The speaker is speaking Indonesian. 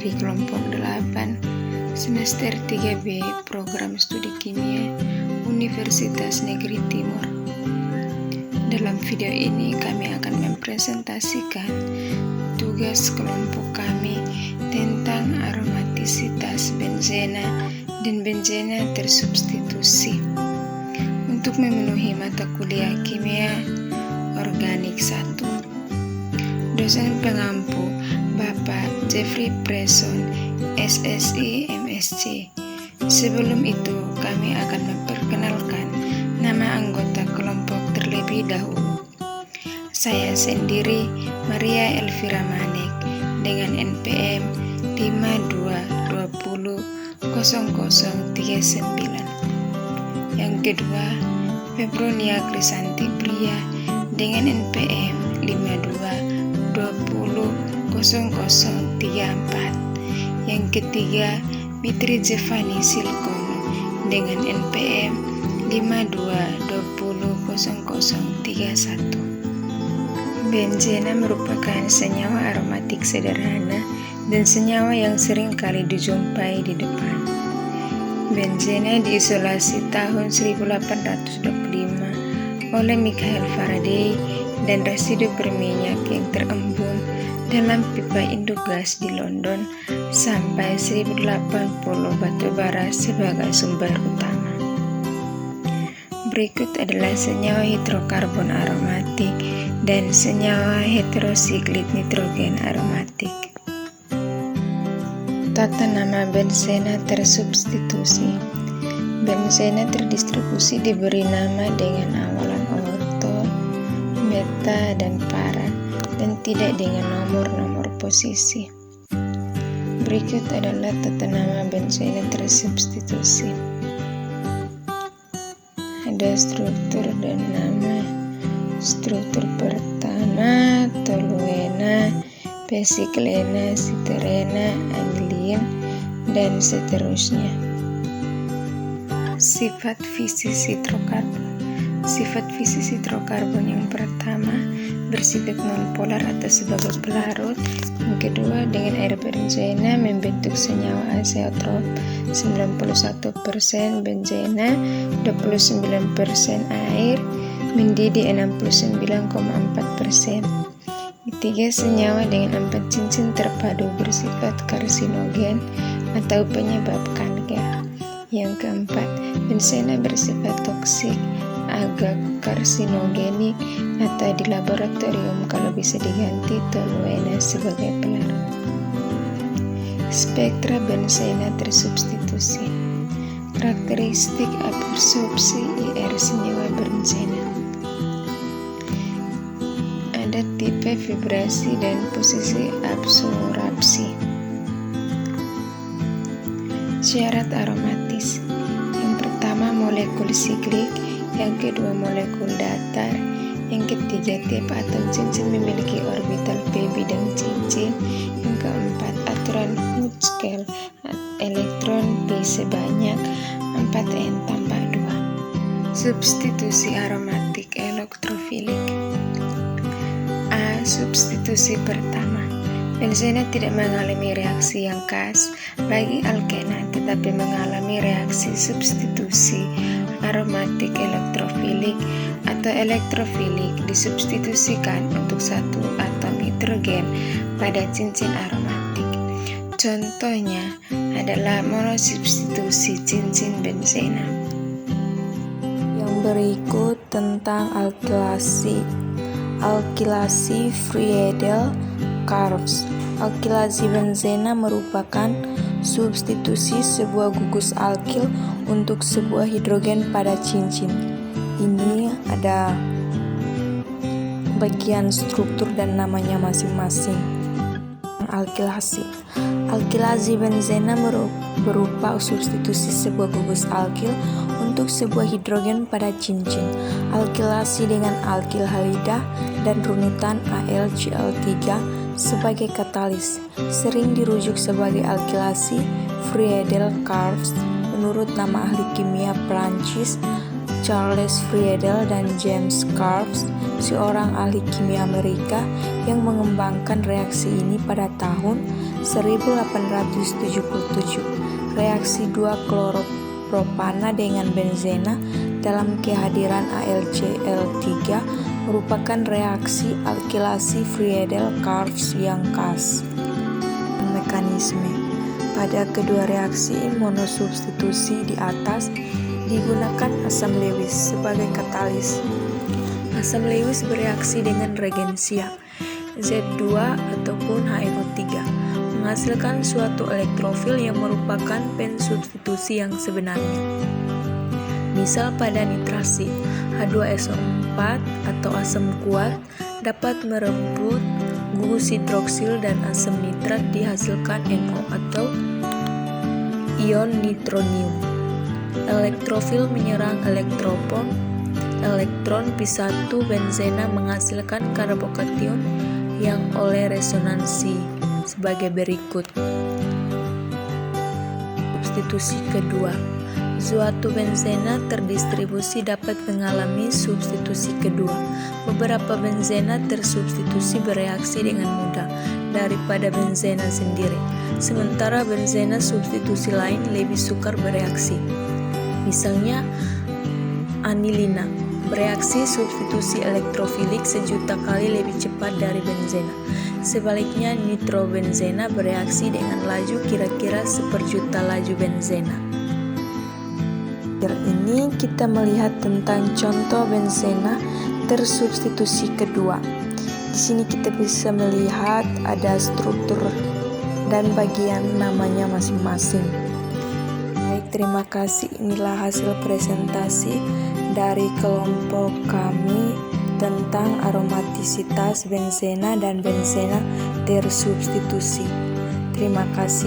dari kelompok 8 semester 3B program studi kimia Universitas Negeri Timur. Dalam video ini kami akan mempresentasikan tugas kelompok kami tentang aromatisitas benzena dan benzena tersubstitusi untuk memenuhi mata kuliah kimia organik 1. Dosen pengampu Bapak Jeffrey Presson, SSI MSc. Sebelum itu kami akan memperkenalkan nama anggota kelompok terlebih dahulu. Saya sendiri Maria Elvira Manek dengan NPM 52200039. Yang kedua, Febronia Krisanti Pria dengan NPM 52200034. Yang ketiga, Fitri Jevani Silkono dengan NPM 52200031. Benzena merupakan senyawa aromatik sederhana dan senyawa yang sering kali dijumpai di depan. Benzena diisolasi tahun 1825 oleh Michael Faraday dan residu berminyak yang terembun dalam pipa induk gas di London sampai 1080 batubara sebagai sumber utama. Berikut adalah senyawa hidrokarbon aromatik dan senyawa heterosiklik nitrogen aromatik. Tata nama benzena tersubstitusi. Benzena terdistribusi diberi nama dengan awalan orto, meta, dan para, dan tidak dengan nomor-nomor posisi. Berikut adalah tata nama benzena tersubstitusi. Ada struktur dan nama. Struktur pertama toluena, pesiklena, siterena, anilin, dan seterusnya. Sifat fisis hidrokarbon. Sifat fisis hidrokarbon yang pertama bersifat nonpolar atau sebagai pelarut. Yang kedua, dengan air benzena membentuk senyawa azeotrop 91% benzena, 29% air, mendidih 69,4%. Ketiga, senyawa dengan 4 cincin terpadu bersifat karsinogen atau penyebab kanker. Yang keempat, benzena bersifat toksik, agak karsinogenik, atau di laboratorium kalau bisa diganti toluena sebagai pelarut. Spektra benzena tersubstitusi. Karakteristik absorpsi IR senyawa benzena. Ada tipe vibrasi dan posisi absorpsi. Syarat aromatis. Yang pertama, molekul siklik. Yang kedua, molekul datar. Yang ketiga, tipe atom cincin memiliki orbital p bidang cincin. Yang keempat, aturan Hooke-Scale, elektron p sebanyak 4n tambah 2. Substitusi aromatik elektrofilik. A. Substitusi pertama. Benzena tidak mengalami reaksi yang khas bagi alkena, tetapi mengalami reaksi substitusi aromatik elektrofilik atau elektrofilik disubstitusikan untuk satu atom hidrogen pada cincin aromatik. Contohnya adalah monosubstitusi cincin benzena. Yang berikut tentang alkilasi. Alkilasi Friedel-Crafts. Alkilasi benzena merupakan substitusi sebuah gugus alkil untuk sebuah hidrogen pada cincin. Ini ada bagian struktur dan namanya masing-masing. Alkilasi. Alkilasi benzena berupa substitusi sebuah gugus alkil untuk sebuah hidrogen pada cincin. Alkilasi dengan alkil halida dan runutan AlCl3 sebagai katalis sering dirujuk sebagai alkilasi Friedel-Crafts menurut nama ahli kimia Prancis Charles Friedel dan James Crafts, seorang ahli kimia Amerika yang mengembangkan reaksi ini pada tahun 1877, reaksi 2-kloropropana dengan benzena dalam kehadiran AlCl3 merupakan reaksi alkilasi Friedel-Crafts yang khas. Mekanisme pada kedua reaksi monosubstitusi di atas digunakan asam Lewis sebagai katalis. Asam Lewis bereaksi dengan regensia Z2 ataupun HNO3 menghasilkan suatu elektrofil yang merupakan pensubstitusi yang sebenarnya. Misal pada nitrasi, H2SO4 atau asam kuat dapat merebut gugus hidroksil dan asam nitrat dihasilkan NO atau ion nitronium. Elektrofil menyerang elektron P1 benzena menghasilkan karbokation yang oleh resonansi sebagai berikut. Substitusi kedua. Suatu benzena terdistribusi dapat mengalami substitusi kedua. Beberapa benzena tersubstitusi bereaksi dengan mudah daripada benzena sendiri, sementara benzena substitusi lain lebih sukar bereaksi. Misalnya anilina bereaksi substitusi elektrofilik 1.000.000 kali lebih cepat dari benzena. Sebaliknya nitrobenzena bereaksi dengan laju kira-kira 1/1000 laju benzena. Ini kita melihat tentang contoh benzena tersubstitusi kedua. Di sini kita bisa melihat ada struktur dan bagian namanya masing-masing. Baik, terima kasih. Inilah hasil presentasi dari kelompok kami tentang aromatisitas benzena dan benzena tersubstitusi. Terima kasih.